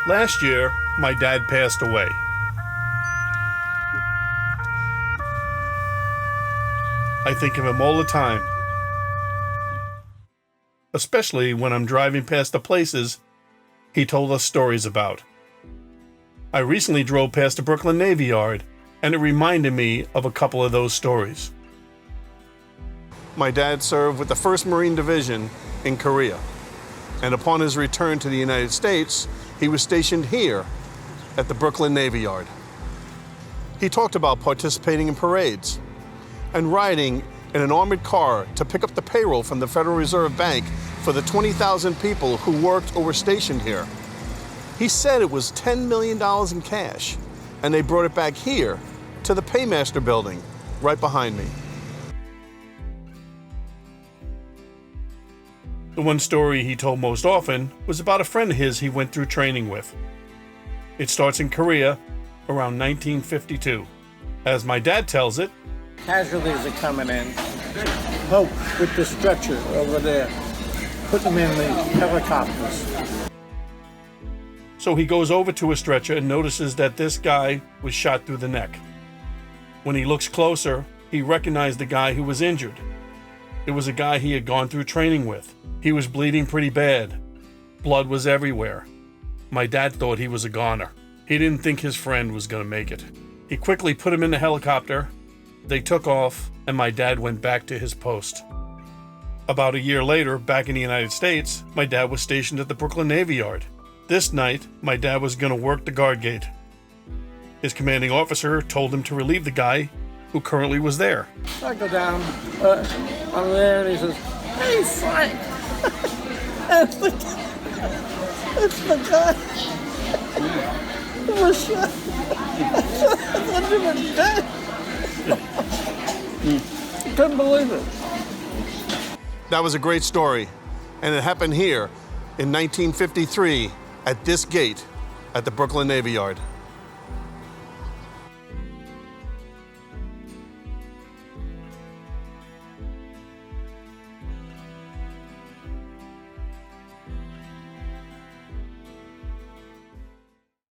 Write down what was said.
Last year, my dad passed away. I think of him all the time, especially when I'm driving past the places he told us stories about. I recently drove past the Brooklyn Navy Yard, and it reminded me of a couple of those stories. My dad served with the 1st Marine Division in Korea, and upon his return to the United States, he was stationed here at the Brooklyn Navy Yard. He talked about participating in parades and riding in an armored car to pick up the payroll from the Federal Reserve Bank for the 20,000 people who worked or were stationed here. He said it was $10 million in cash, and they brought it back here to the Paymaster building right behind me. The one story he told most often was about a friend of his he went through training with. It starts in Korea around 1952. As my dad tells it, casualties are coming in. Help with the stretcher over there. Put them in the helicopters. So he goes over to a stretcher and notices that this guy was shot through the neck. When he looks closer, he recognized the guy who was injured. It was a guy he had gone through training with. He was bleeding pretty bad. Blood was everywhere. My dad thought he was a goner. He didn't think his friend was going to make it. He quickly put him in the helicopter. They took off, and my dad went back to his post. About a year later, back in the United States, my dad was stationed at the Brooklyn Navy Yard. This night, my dad was going to work the guard gate. His commanding officer told him to relieve the guy who currently was there. I go down, I'm there, and he says, "Hey, Frank!" It's the guy who was shot. I thought you were dead. Couldn't believe it. That was a great story, and it happened here in 1953 at this gate at the Brooklyn Navy Yard.